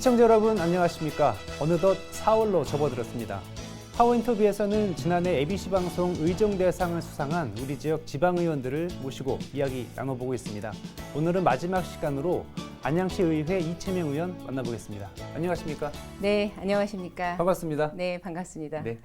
시청자 여러분 안녕하십니까. 어느덧 4월로 접어들었습니다. 파워인터뷰에서는 지난해 ABC 방송 의정대상을 수상한 우리 지역 지방의원들을 모시고 이야기 나눠보고 있습니다. 오늘은 마지막 시간으로 안양시 의회 이채명 의원 만나보겠습니다. 안녕하십니까? 네, 안녕하십니까? 반갑습니다. 네, 반갑습니다. 네.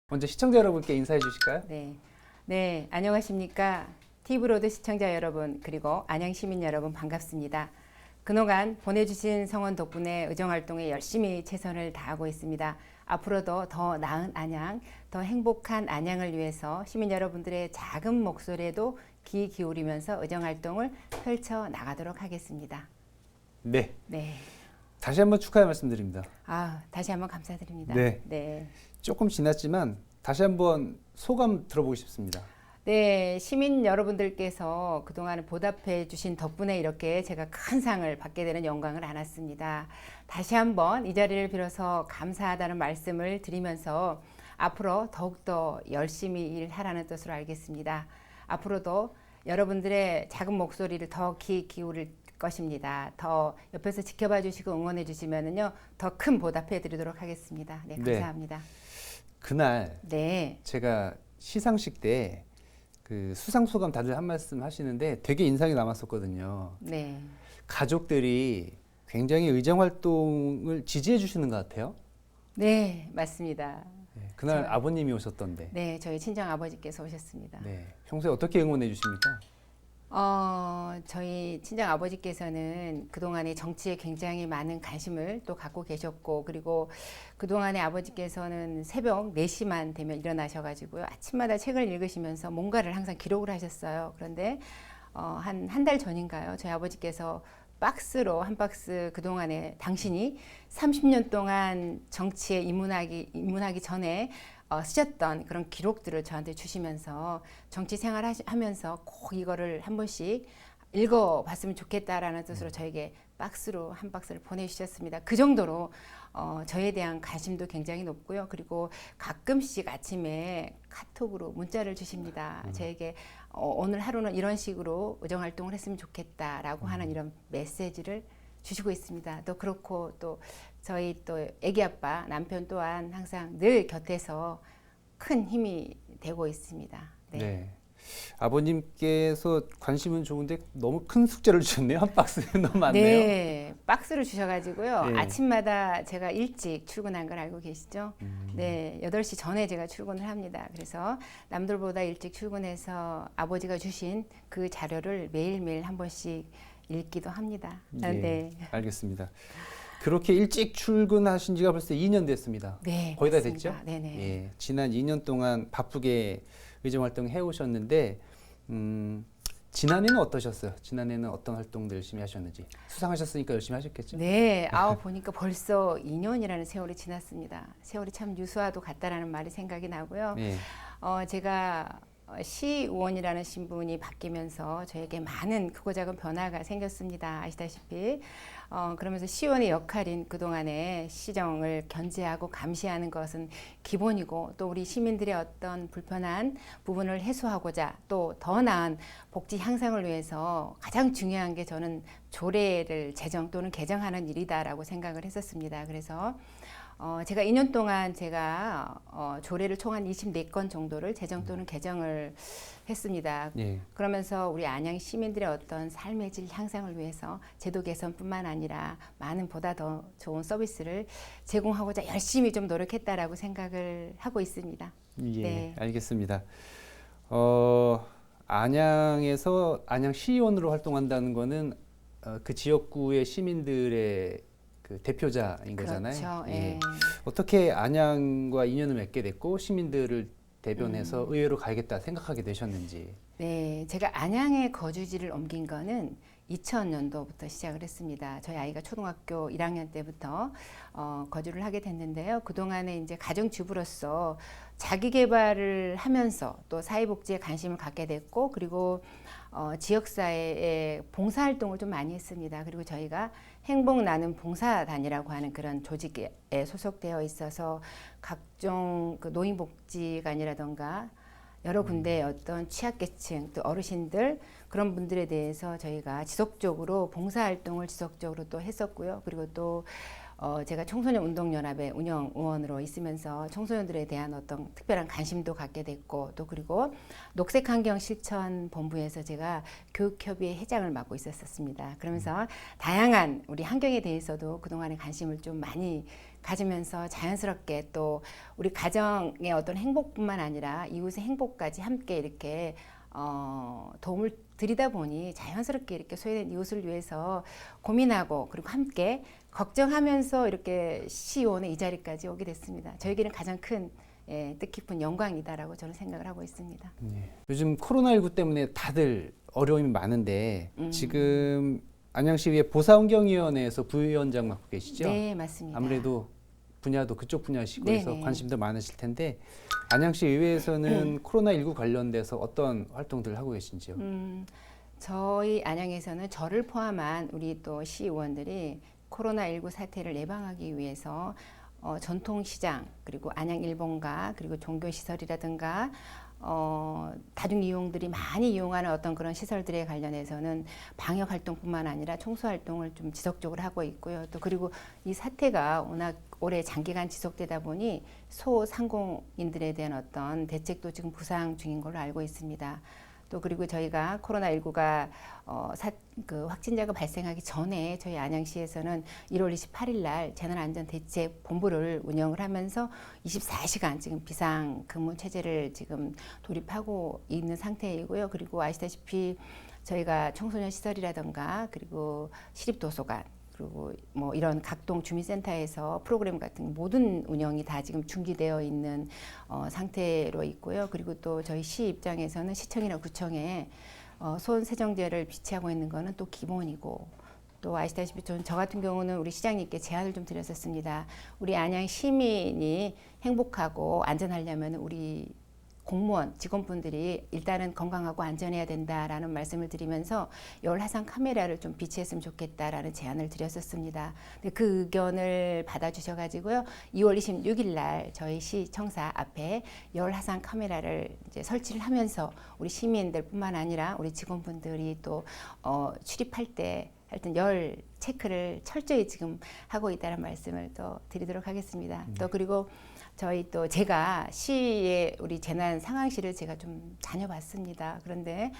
먼저 시청자 여러분께 인사해 주실까요? 네, 안녕하십니까? TV로드 시청자 여러분, 그리고 안양 시민 여러분 반갑습니다. 그동안 보내주신 성원 덕분에 의정활동에 열심히 최선을 다하고 있습니다. 앞으로도 더 나은 안양, 더 행복한 안양을 위해서 시민 여러분들의 작은 목소리에도 귀 기울이면서 의정활동을 펼쳐 나가도록 하겠습니다. 네. 네. 다시 한번 축하의 말씀드립니다. 다시 한번 감사드립니다. 네. 조금 지났지만 다시 한번 소감 들어보고 싶습니다. 네, 시민 여러분들께서 그동안 보답해 주신 덕분에 이렇게 제가 큰 상을 받게 되는 영광을 안았습니다. 다시 한번 이 자리를 빌어서 감사하다는 말씀을 드리면서 앞으로 더욱더 열심히 일하라는 뜻으로 알겠습니다. 앞으로도 여러분들의 작은 목소리를 더 귀 기울일 것입니다. 더 옆에서 지켜봐 주시고 응원해 주시면은요, 더 큰 보답해 드리도록 하겠습니다. 네, 감사합니다. 그날 네. 제가 시상식 때 그 수상 소감 다들 한 말씀 하시는데 되게 인상이 남았었거든요. 네. 가족들이 굉장히 의정 활동을 지지해 주시는 것 같아요. 네, 맞습니다. 네, 그날 아버님이 오셨던데. 네, 저희 친정 아버지께서 오셨습니다. 네, 평소에 어떻게 응원해 주십니까? 저희 친정 아버지께서는 그동안에 정치에 굉장히 많은 관심을 또 갖고 계셨고, 그리고 그동안에 아버지께서는 새벽 4시만 되면 일어나셔가지고요, 아침마다 책을 읽으시면서 뭔가를 항상 기록을 하셨어요. 그런데 한 달 전인가요? 저희 아버지께서 박스로 한 박스 그동안에 당신이 30년 동안 정치에 입문하기 전에 쓰셨던 그런 기록들을 저한테 주시면서 정치 생활 하면서 꼭 이거를 한 번씩 읽어봤으면 좋겠다라는 뜻으로 저에게 박스로 한 박스를 보내주셨습니다. 그 정도로 저에 대한 관심도 굉장히 높고요. 그리고 가끔씩 아침에 카톡으로 문자를 주십니다. 저에게 오늘 하루는 이런 식으로 의정활동을 했으면 좋겠다라고 하는 이런 메시지를 주시고 있습니다. 또 그렇고 또 저희 또 애기 아빠 남편 또한 항상 늘 곁에서 큰 힘이 되고 있습니다. 네. 아버님께서 관심은 좋은데 너무 큰 숙제를 주셨네요. 한 박스 너무 많네요. 네, 박스를 주셔가지고요. 네. 아침마다 제가 일찍 출근한 걸 알고 계시죠? 네, 8시 전에 제가 출근을 합니다. 그래서 남들보다 일찍 출근해서 아버지가 주신 그 자료를 매일매일 한 번씩 읽기도 합니다. 네. 알겠습니다. 그렇게 일찍 출근하신 지가 벌써 2년 됐습니다. 네, 거의 다 맞습니다. 됐죠? 네네. 예, 지난 2년 동안 바쁘게 의정 활동 해오셨는데 지난해는 어떠셨어요? 지난해는 어떤 활동들 열심히 하셨는지. 수상하셨으니까 열심히 하셨겠죠? 네, 보니까 벌써 2년이라는 세월이 지났습니다. 세월이 참 유수와도 같다라는 말이 생각이 나고요. 네. 제가 시의원이라는 신분이 바뀌면서 저에게 많은 크고 작은 변화가 생겼습니다. 아시다시피 그러면서 시의원의 역할인 그동안에 시정을 견제하고 감시하는 것은 기본이고, 또 우리 시민들의 어떤 불편한 부분을 해소하고자 또 더 나은 복지 향상을 위해서 가장 중요한 게 저는 조례를 제정 또는 개정하는 일이다라고 생각을 했었습니다. 그래서 제가 2년 동안 조례를 총 한 24건 정도를 제정 또는 개정을 했습니다. 예. 그러면서 우리 안양 시민들의 어떤 삶의 질 향상을 위해서 제도 개선뿐만 아니라 많은 보다 더 좋은 서비스를 제공하고자 열심히 좀 노력했다라고 생각을 하고 있습니다. 예, 네. 알겠습니다. 안양에서 안양 시의원으로 활동한다는 거는 그 지역구의 시민들의 그 대표자인 거잖아요. 그렇죠. 예. 예. 어떻게 안양과 인연을 맺게 됐고 시민들을 대변해서 의회로 가야겠다 생각하게 되셨는지. 네, 제가 안양에 거주지를 옮긴 거는 2000년도부터 시작을 했습니다. 저희 아이가 초등학교 1학년 때부터 거주를 하게 됐는데요. 그동안에 이제 가정주부로서 자기 개발을 하면서 또 사회복지에 관심을 갖게 됐고, 그리고 지역사회에 봉사활동을 좀 많이 했습니다. 그리고 저희가 행복 나눔 봉사단이라고 하는 그런 조직에 소속되어 있어서 각종 그 노인복지관이라던가 여러 군데의 어떤 취약계층 또 어르신들 그런 분들에 대해서 저희가 지속적으로 봉사활동을 지속적으로 또 했었고요. 그리고 또 제가 청소년 운동연합의 운영 의원으로 있으면서 청소년들에 대한 어떤 특별한 관심도 갖게 됐고, 또 그리고 녹색환경실천본부에서 제가 교육협의회 회장을 맡고 있었습니다. 그러면서 다양한 우리 환경에 대해서도 그동안에 관심을 좀 많이 가지면서 자연스럽게 또 우리 가정의 어떤 행복뿐만 아니라 이웃의 행복까지 함께 이렇게 도움을 드리다 보니 자연스럽게 이렇게 소외된 이웃을 위해서 고민하고 그리고 함께 걱정하면서 이렇게 시의원의 이 자리까지 오게 됐습니다. 저에게는 가장 큰 뜻깊은 영광이다라고 저는 생각을 하고 있습니다. 네. 요즘 코로나19 때문에 다들 어려움이 많은데 지금 안양시의회 보사환경위원회에서 부위원장 맡고 계시죠? 네, 맞습니다. 아무래도 분야도 그쪽 분야시고 해서 네네. 관심도 많으실 텐데 안양시 의회에서는 코로나19 관련돼서 어떤 활동들을 하고 계신지요? 저희 안양에서는 저를 포함한 우리 또 시의원들이 코로나19 사태를 예방하기 위해서 전통시장 그리고 안양일본가 그리고 종교시설이라든가 다중이용들이 많이 이용하는 어떤 그런 시설들에 관련해서는 방역활동뿐만 아니라 청소활동을 좀 지속적으로 하고 있고요. 또 그리고 이 사태가 워낙 오래 장기간 지속되다 보니 소상공인들에 대한 어떤 대책도 지금 구상 중인 걸로 알고 있습니다. 또 그리고 저희가 코로나19가 확진자가 발생하기 전에 저희 안양시에서는 1월 28일 날 재난안전대책본부를 운영을 하면서 24시간 지금 비상근무 체제를 지금 돌입하고 있는 상태이고요. 그리고 아시다시피 저희가 청소년 시설이라던가 그리고 시립도서관 그리고 뭐 이런 각동 주민센터에서 프로그램 같은 모든 운영이 다 지금 중지되어 있는 상태로 있고요. 그리고 또 저희 시 입장에서는 시청이나 구청에 소원 세정제를 비치하고 있는 거는 또 기본이고, 또 아시다시피 저 같은 경우는 우리 시장님께 제안을 좀 드렸었습니다. 우리 안양 시민이 행복하고 안전하려면 우리 공무원 직원분들이 일단은 건강하고 안전해야 된다라는 말씀을 드리면서 열화상 카메라를 좀 비치했으면 좋겠다라는 제안을 드렸었습니다. 근데 그 의견을 받아주셔가지고요, 2월 26일 날 저희 시청사 앞에 열화상 카메라를 이제 설치를 하면서 우리 시민들뿐만 아니라 우리 직원분들이 또 출입할 때 하여튼 열 체크를 철저히 지금 하고 있다는 말씀을 또 드리도록 하겠습니다. 또 그리고 저희 또 제가 시의 우리 재난 상황실을 제가 좀 다녀봤습니다. 그런데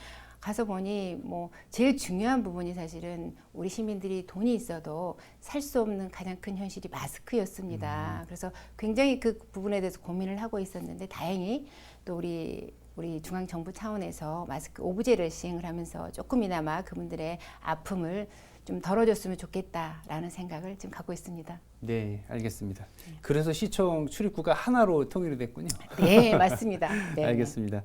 가서 보니 뭐 제일 중요한 부분이 사실은 우리 시민들이 돈이 있어도 살 수 없는 가장 큰 현실이 마스크였습니다. 그래서 굉장히 그 부분에 대해서 고민을 하고 있었는데 다행히 또 우리 중앙정부 차원에서 마스크 오브제를 시행을 하면서 조금이나마 그분들의 아픔을 좀 덜어줬으면 좋겠다라는 생각을 지금 갖고 있습니다. 네, 알겠습니다. 그래서 시청 출입구가 하나로 통일이 됐군요. 네, 맞습니다. 네. 알겠습니다.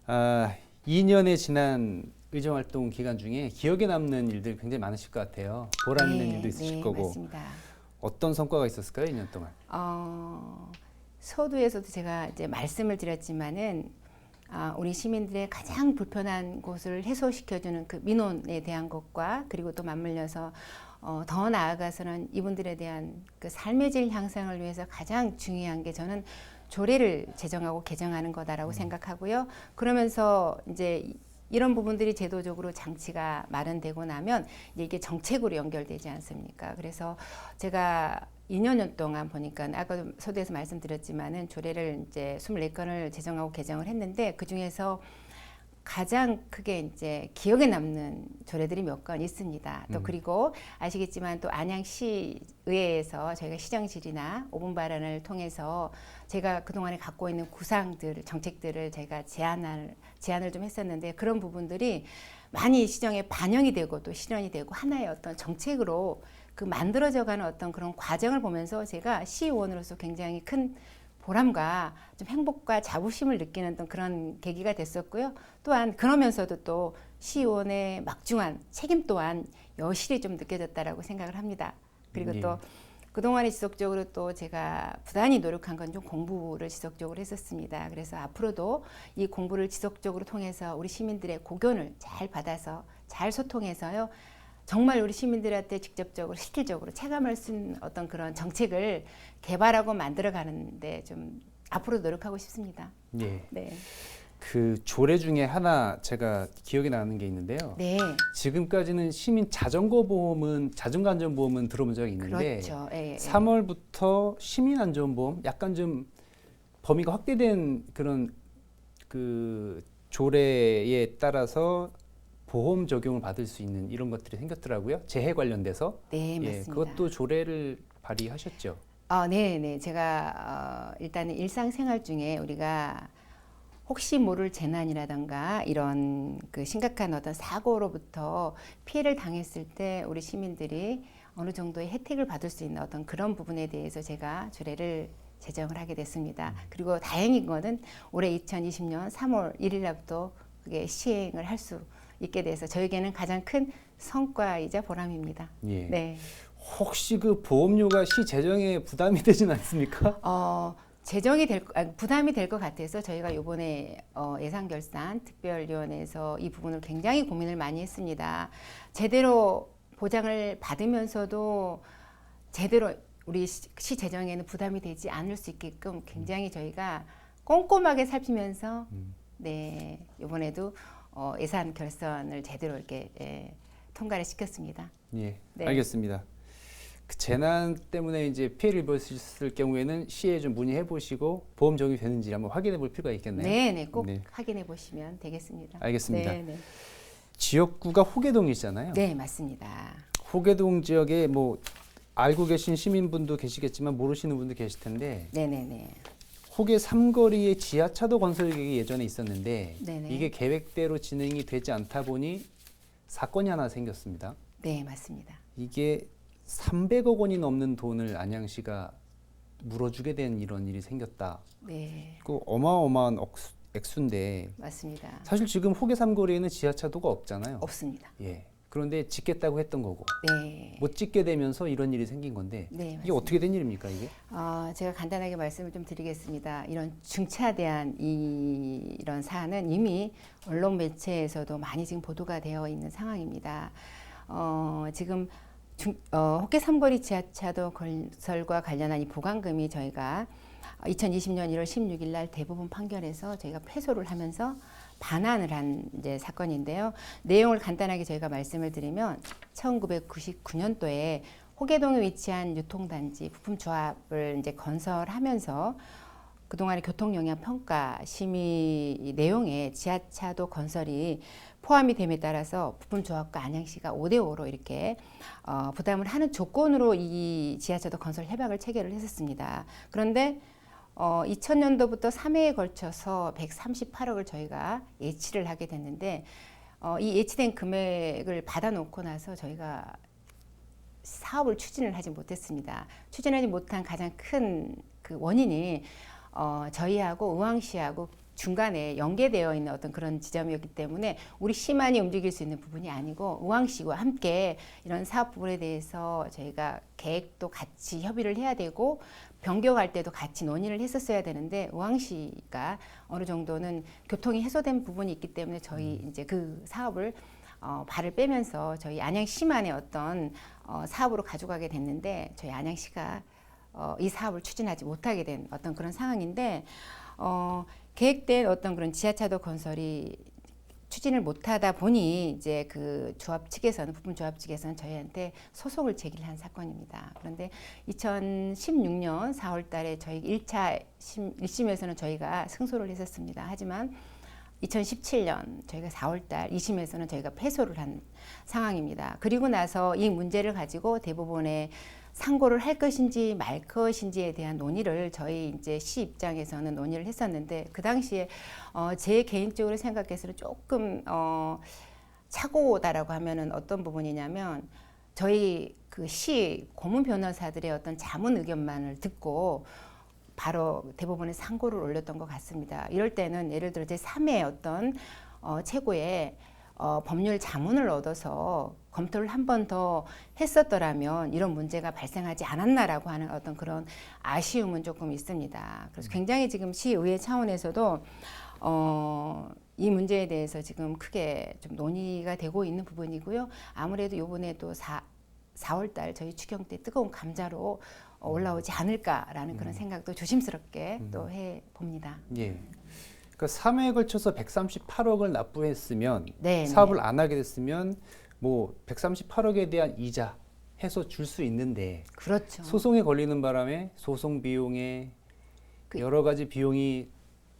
2년의 지난 의정활동 기간 중에 기억에 남는 일들 굉장히 많으실 것 같아요. 보람 있는 일도 있으실 거고. 맞습니다. 어떤 성과가 있었을까요, 2년 동안? 서두에서도 제가 이제 말씀을 드렸지만은 우리 시민들의 가장 불편한 곳을 해소시켜주는 그 민원에 대한 것과 그리고 또 맞물려서 더 나아가서는 이분들에 대한 그 삶의 질 향상을 위해서 가장 중요한 게 저는 조례를 제정하고 개정하는 거다라고 생각하고요. 그러면서 이제 이런 부분들이 제도적으로 장치가 마련되고 나면 이게 정책으로 연결되지 않습니까? 그래서 제가 2년 동안 보니까 아까도 서두에서 말씀드렸지만은 조례를 이제 24건을 제정하고 개정을 했는데 그 중에서 가장 크게 이제 기억에 남는 조례들이 몇 건 있습니다. 또 그리고 아시겠지만 또 안양시 의회에서 저희가 시정질이나 5분 발언을 통해서 제가 그동안에 갖고 있는 구상들, 정책들을 제가 제안을 좀 했었는데 그런 부분들이 많이 시정에 반영이 되고 또 실현이 되고 하나의 어떤 정책으로 그 만들어져가는 어떤 그런 과정을 보면서 제가 시의원으로서 굉장히 큰 보람과 좀 행복과 자부심을 느끼는 어떤 그런 계기가 됐었고요. 또한 그러면서도 또 시의원의 막중한 책임 또한 여실히 좀 느껴졌다라고 생각을 합니다. 그리고 예. 또 그동안에 지속적으로 또 제가 부단히 노력한 건 좀 공부를 지속적으로 했었습니다. 그래서 앞으로도 이 공부를 지속적으로 통해서 우리 시민들의 고견을 잘 받아서 잘 소통해서요. 정말 우리 시민들한테 직접적으로 실질적으로 체감할 수 있는 어떤 그런 정책을 개발하고 만들어 가는데 좀 앞으로 노력하고 싶습니다. 예. 네. 그 조례 중에 하나 제가 기억에 나는 게 있는데요. 네. 지금까지는 시민 자전거 보험은 자전거 안전보험은 들어본 적이 있는데 그렇죠. 예, 예. 3월부터 시민 안전보험 약간 좀 범위가 확대된 그런 그 조례에 따라서 보험 적용을 받을 수 있는 이런 것들이 생겼더라고요. 재해 관련돼서. 네, 예, 맞습니다. 그것도 조례를 발의하셨죠. 네. 제가 일단은 일상생활 중에 우리가 혹시 모를 재난이라던가 이런 그 심각한 어떤 사고로부터 피해를 당했을 때 우리 시민들이 어느 정도의 혜택을 받을 수 있는 어떤 그런 부분에 대해서 제가 조례를 제정을 하게 됐습니다. 그리고 다행인 거는 올해 2020년 3월 1일 날부터 그게 시행을 할 수 있게 돼서 저에게는 가장 큰 성과이자 보람입니다. 예. 네. 혹시 그 보험료가 시 재정에 부담이 되진 않습니까? 재정이 부담이 될 것 같아서 저희가 이번에 예산결산 특별위원회에서 이 부분을 굉장히 고민을 많이 했습니다. 제대로 보장을 받으면서도 제대로 우리 시 재정에는 부담이 되지 않을 수 있게끔 굉장히 저희가 꼼꼼하게 살피면서 네, 이번에도 예산 결산을 제대로 이렇게 통과를 시켰습니다. 예, 네. 알겠습니다. 그 재난 때문에 이제 피해를 입었을 경우에는 시에 좀 문의해 보시고 보험 적용이 되는지 한번 확인해 볼 필요가 있겠네요. 네, 꼭 네. 확인해 보시면 되겠습니다. 알겠습니다. 네, 네. 지역구가 호계동이잖아요. 네, 맞습니다. 호계동 지역에 뭐 알고 계신 시민분도 계시겠지만 모르시는 분도 계실 텐데 네네네. 호계 삼거리에 지하차도 건설 계획이 예전에 있었는데 네네. 이게 계획대로 진행이 되지 않다 보니 사건이 하나 생겼습니다. 네, 맞습니다. 이게 300억 원이 넘는 돈을 안양시가 물어주게 된 이런 일이 생겼다. 네, 그 어마어마한 액수인데 맞습니다. 사실 지금 호계 삼거리에는 지하차도가 없잖아요. 없습니다. 예. 그런데 짓겠다고 했던 거고 네. 못 짓게 되면서 이런 일이 생긴 건데 네, 이게 맞습니다. 어떻게 된 일입니까 이게? 제가 간단하게 말씀을 좀 드리겠습니다. 이런 중차대한 이런 사안은 이미 언론 매체에서도 많이 지금 보도가 되어 있는 상황입니다. 지금 호계 삼거리 지하차도 건설과 관련한 이 보강금이 저희가 2020년 1월 16일 날 대법원 판결에서 저희가 패소를 하면서 반환을 한 이제 사건인데요. 내용을 간단하게 저희가 말씀을 드리면 1999년도에 호계동에 위치한 유통단지 부품조합을 이제 건설하면서 그동안의 교통영향 평가 심의 내용에 지하차도 건설이 포함이 됨에 따라서 부품조합과 안양시가 5대5로 이렇게 부담을 하는 조건으로 이 지하차도 건설 협약을 체결을 했었습니다. 그런데 2000년도부터 3회에 걸쳐서 138억을 저희가 예치를 하게 됐는데 이 예치된 금액을 받아놓고 나서 저희가 사업을 추진을 하지 못했습니다. 추진하지 못한 가장 큰 그 원인이 저희하고 의왕시하고 중간에 연계되어 있는 어떤 그런 지점이었기 때문에 우리 시만이 움직일 수 있는 부분이 아니고 의왕시와 함께 이런 사업 부분에 대해서 저희가 계획도 같이 협의를 해야 되고 변경할 때도 같이 논의를 했었어야 되는데 의왕시가 어느 정도는 교통이 해소된 부분이 있기 때문에 저희 이제 그 사업을 발을 빼면서 저희 안양시만의 어떤 사업으로 가져가게 됐는데 저희 안양시가 이 사업을 추진하지 못하게 된 어떤 그런 상황인데 계획된 어떤 그런 지하차도 건설이 추진을 못하다 보니 이제 그 조합 측에서는 부품 조합 측에서는 저희한테 소송을 제기를 한 사건입니다. 그런데 2016년 4월달에 저희 1차 1심에서는 저희가 승소를 했었습니다. 하지만 2017년 저희가 4월달 2심에서는 저희가 패소를 한 상황입니다. 그리고 나서 이 문제를 가지고 대법원에 상고를 할 것인지 말 것인지에 대한 논의를 저희 이제 시 입장에서는 논의를 했었는데 그 당시에 제 개인적으로 생각해서는 조금 착오다라고 하면은 어떤 부분이냐면 저희 그 시 고문 변호사들의 어떤 자문 의견만을 듣고 바로 대법원에 상고를 올렸던 것 같습니다. 이럴 때는 예를 들어 제3의 어떤 최고의 법률 자문을 얻어서 검토를 한 번 더 했었더라면 이런 문제가 발생하지 않았나라고 하는 어떤 그런 아쉬움은 조금 있습니다. 그래서 굉장히 지금 시의회 차원에서도 이 문제에 대해서 지금 크게 좀 논의가 되고 있는 부분이고요. 아무래도 이번에 또 4월 달 저희 추경 때 뜨거운 감자로 올라오지 않을까라는 그런 생각도 조심스럽게 또 해봅니다. 예. 그러니까 3회에 걸쳐서 138억을 납부했으면 네, 사업을 안 하게 됐으면 뭐 138억에 대한 이자 해서 줄 수 있는데 그렇죠. 소송에 걸리는 바람에 소송 비용에 여러 가지 비용이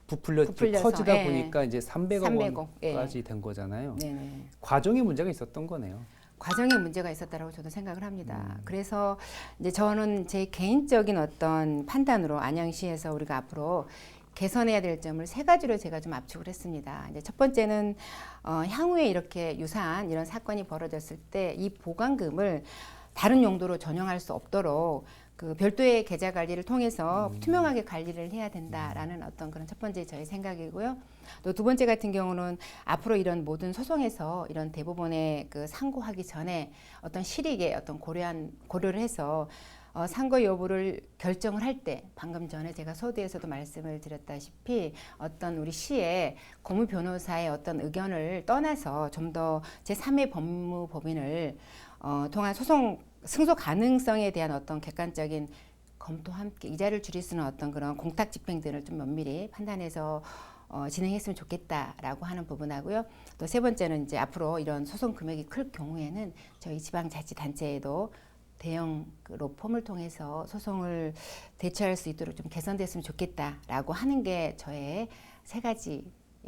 부풀려서 커지다 예. 보니까 이제 300억 300억, 원까지 된 거잖아요. 네네. 과정에 문제가 있었던 거네요. 과정에 문제가 있었다라고 저도 생각을 합니다. 그래서 이제 저는 제 개인적인 어떤 판단으로 안양시에서 우리가 앞으로 개선해야 될 점을 3가지로 제가 좀 압축을 했습니다. 이제 첫 번째는 향후에 이렇게 유사한 이런 사건이 벌어졌을 때 이 보강금을 다른 용도로 전용할 수 없도록 그 별도의 계좌 관리를 통해서 투명하게 관리를 해야 된다라는 어떤 그런 첫 번째 저의 생각이고요. 또 두 번째 같은 경우는 앞으로 이런 모든 소송에서 이런 대법원에 그 상고하기 전에 어떤 실익의 어떤 고려를 해서 상고 여부를 결정을 할 때 방금 전에 제가 서두에서도 말씀을 드렸다시피 어떤 우리 시의 고문 변호사의 어떤 의견을 떠나서 좀 더 제3의 법무법인을 통한 소송 승소 가능성에 대한 어떤 객관적인 검토와 함께 이자를 줄일 수 있는 어떤 그런 공탁 집행들을 좀 면밀히 판단해서 진행했으면 좋겠다라고 하는 부분하고요. 또 세 번째는 이제 앞으로 이런 소송 금액이 클 경우에는 저희 지방자치단체에도 대형 그 로펌을 통해서 소송을 대처할 수 있도록 좀 개선됐으면 좋겠다라고 하는 게 저의 3가지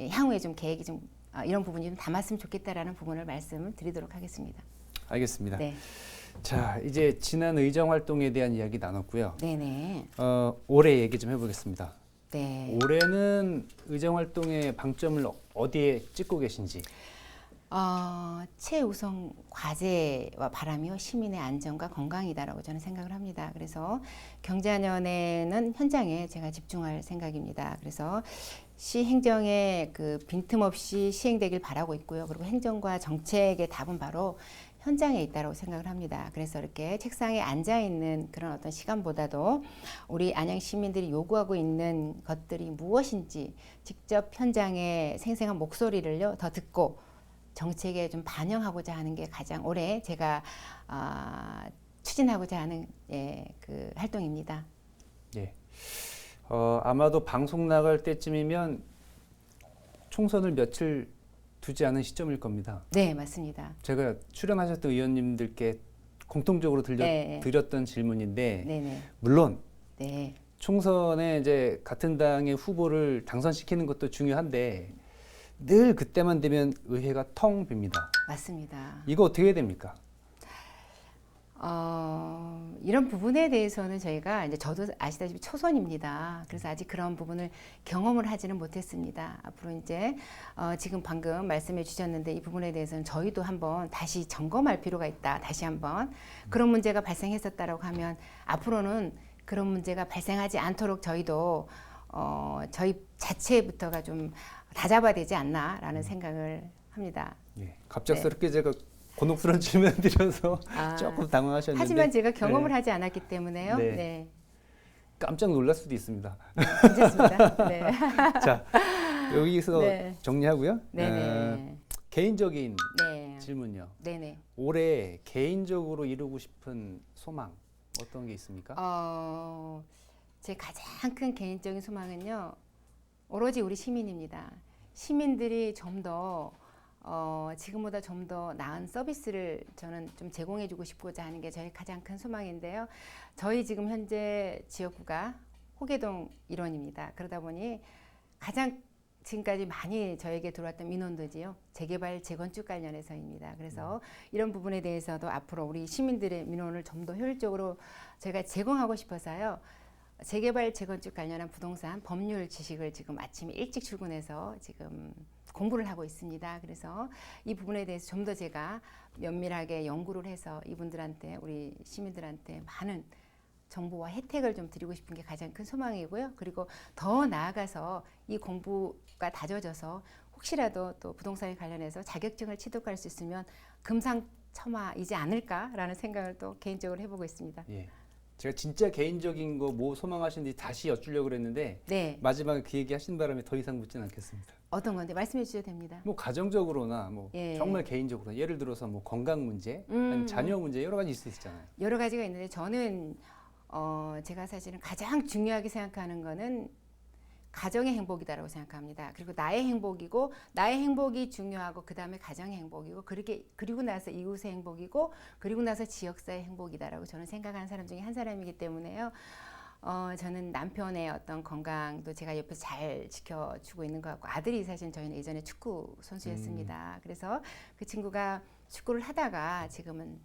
향후에 좀 계획이 좀 이런 부분이 좀 담았으면 좋겠다라는 부분을 말씀을 드리도록 하겠습니다. 알겠습니다. 네. 자, 이제 지난 의정 활동에 대한 이야기 나눴고요. 네네. 올해 얘기 좀 해보겠습니다. 네. 올해는 의정 활동의 방점을 어디에 찍고 계신지. 최우선 과제와 바람이요 시민의 안전과 건강이다라고 저는 생각을 합니다. 그래서 경자년에는 현장에 제가 집중할 생각입니다. 그래서 시 행정의 그 빈틈없이 시행되길 바라고 있고요. 그리고 행정과 정책의 답은 바로 현장에 있다고 생각을 합니다. 그래서 이렇게 책상에 앉아 있는 그런 어떤 시간보다도 우리 안양 시민들이 요구하고 있는 것들이 무엇인지 직접 현장의 생생한 목소리를요 더 듣고 정책에 좀 반영하고자 하는 게 가장 올해 제가 추진하고자 하는 그 활동입니다. 예. 아마도 방송 나갈 때쯤이면 총선을 며칠 두지 않은 시점일 겁니다. 네, 맞습니다. 제가 출연하셨던 의원님들께 공통적으로 드렸던 질문인데, 네네. 물론 네. 총선에 이제 같은 당의 후보를 당선시키는 것도 중요한데 늘 그때만 되면 의회가 텅 빕니다. 맞습니다. 이거 어떻게 해야 됩니까? 이런 부분에 대해서는 저희가 이제 저도 아시다시피 초선입니다. 그래서 아직 그런 부분을 경험을 하지는 못했습니다. 앞으로 이제 지금 방금 말씀해 주셨는데 이 부분에 대해서는 저희도 한번 다시 점검할 필요가 있다. 다시 한번 그런 문제가 발생했었다라고 하면 앞으로는 그런 문제가 발생하지 않도록 저희도 저희 자체부터가 좀 다잡아야 되지 않나라는 생각을 합니다. 예, 갑작스럽게 제가 곤혹스러운 질문 드려서 조금 당황하셨는데 하지만 제가 경험을 하지 않았기 때문에요. 네. 네. 깜짝 놀랄 수도 있습니다. 괜찮습니다. 네. 자, 여기서 네. 정리하고요. 네네. 개인적인 네. 질문요. 네네. 올해 개인적으로 이루고 싶은 소망 어떤 게 있습니까? 제 가장 큰 개인적인 소망은요. 오로지 우리 시민입니다. 시민들이 좀 더 지금보다 좀 더 나은 서비스를 저는 좀 제공해주고 싶고자 하는 게 저희 가장 큰 소망인데요. 저희 지금 현재 지역구가 호계동 일원입니다. 그러다 보니 가장 지금까지 많이 저에게 들어왔던 민원도지요. 재개발, 재건축 관련해서입니다. 그래서 이런 부분에 대해서도 앞으로 우리 시민들의 민원을 좀 더 효율적으로 저희가 제공하고 싶어서요. 재개발, 재건축 관련한 부동산 법률 지식을 지금 아침에 일찍 출근해서 지금 공부를 하고 있습니다. 그래서 이 부분에 대해서 좀 더 제가 면밀하게 연구를 해서 이분들한테 우리 시민들한테 많은 정보와 혜택을 좀 드리고 싶은 게 가장 큰 소망이고요. 그리고 더 나아가서 이 공부가 다져져서 혹시라도 또 부동산에 관련해서 자격증을 취득할 수 있으면 금상첨화이지 않을까라는 생각을 또 개인적으로 해보고 있습니다. 예. 제가 진짜 개인적인 거 뭐 소망하시는지 다시 여쭈려고 그랬는데 네, 마지막에 그 얘기 하신 바람에 더 이상 묻진 않겠습니다. 어떤 건데 말씀해 주셔도 됩니다. 뭐 가정적으로나 뭐 예. 정말 개인적으로 예를 들어서 뭐 건강 문제, 아니면 자녀 문제 여러 가지 있을 수 있잖아요. 여러 가지가 있는데 저는 제가 사실은 가장 중요하게 생각하는 거는 가정의 행복이다라고 생각합니다. 그리고 나의 행복이고 나의 행복이 중요하고 그 다음에 가정의 행복이고 그리고 나서 이웃의 행복이고 그리고 나서 지역사의 행복이다라고 저는 생각하는 사람 중에 한 사람이기 때문에요. 저는 남편의 어떤 건강도 제가 옆에서 잘 지켜주고 있는 것 같고 아들이 사실 저희는 예전에 축구 선수였습니다. 그래서 그 친구가 축구를 하다가 지금은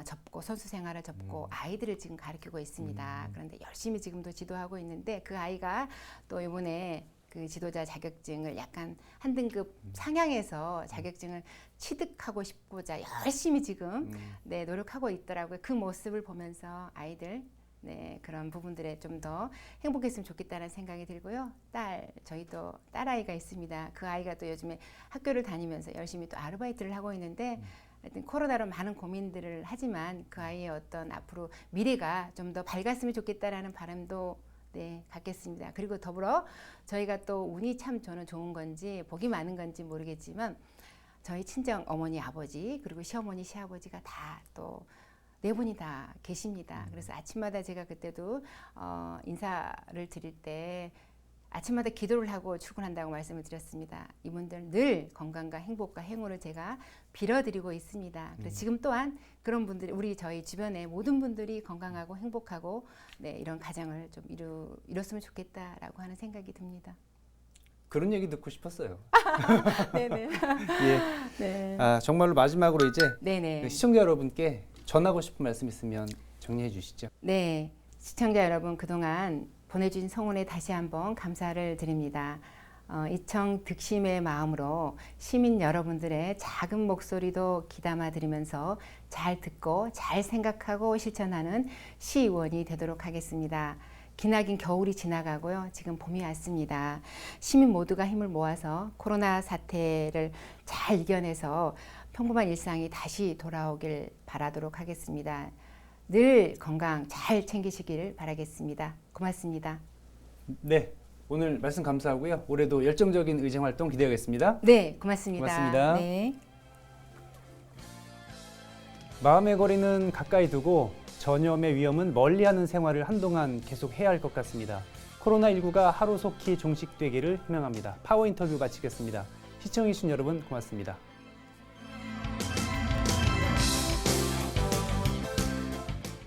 접고 선수 생활을 접고 아이들을 지금 가르치고 있습니다. 그런데 열심히 지금도 지도하고 있는데 그 아이가 또 이번에 그 지도자 자격증을 약간 한 등급 상향해서 자격증을 취득하고 싶고자 열심히 지금 네, 노력하고 있더라고요. 그 모습을 보면서 아이들 네, 그런 부분들에 좀 더 행복했으면 좋겠다는 생각이 들고요. 저희도 딸아이가 있습니다. 그 아이가 또 요즘에 학교를 다니면서 열심히 또 아르바이트를 하고 있는데 하여튼 코로나로 많은 고민들을 하지만 그 아이의 어떤 앞으로 미래가 좀 더 밝았으면 좋겠다라는 바람도 네, 갖겠습니다. 그리고 더불어 저희가 또 운이 참 저는 좋은 건지 복이 많은 건지 모르겠지만 저희 친정 어머니 아버지 그리고 시어머니 시아버지가 다 또 네 분이 다 계십니다. 그래서 아침마다 제가 그때도 인사를 드릴 때 아침마다 기도를 하고 출근한다고 말씀을 드렸습니다. 이분들 늘 건강과 행복과 행운을 제가 빌어드리고 있습니다. 그래서 지금 또한 그런 분들이 저희 주변의 모든 분들이 건강하고 행복하고 네, 이런 가정을 좀 이뤘으면 좋겠다라고 하는 생각이 듭니다. 그런 얘기 듣고 싶었어요. 네네. 예. 네. 정말로 마지막으로 이제 네네. 시청자 여러분께 전하고 싶은 말씀 있으면 정리해 주시죠. 네. 시청자 여러분 그동안 보내주신 성원에 다시 한번 감사를 드립니다. 이청 득심의 마음으로 시민 여러분들의 작은 목소리도 귀담아 들으면서 잘 듣고 잘 생각하고 실천하는 시의원이 되도록 하겠습니다. 기나긴 겨울이 지나가고요. 지금 봄이 왔습니다. 시민 모두가 힘을 모아서 코로나 사태를 잘 이겨내서 평범한 일상이 다시 돌아오길 바라도록 하겠습니다. 늘 건강 잘 챙기시길 바라겠습니다. 고맙습니다. 네, 오늘 말씀 감사하고요. 올해도 열정적인 의정 활동 기대하겠습니다. 네, 고맙습니다. 고맙습니다. 네. 마음의 거리는 가까이 두고 전염의 위험은 멀리하는 생활을 한동안 계속 해야 할 것 같습니다. 코로나19가 하루속히 종식되기를 희망합니다. 파워 인터뷰 마치겠습니다. 시청해주신 여러분 고맙습니다.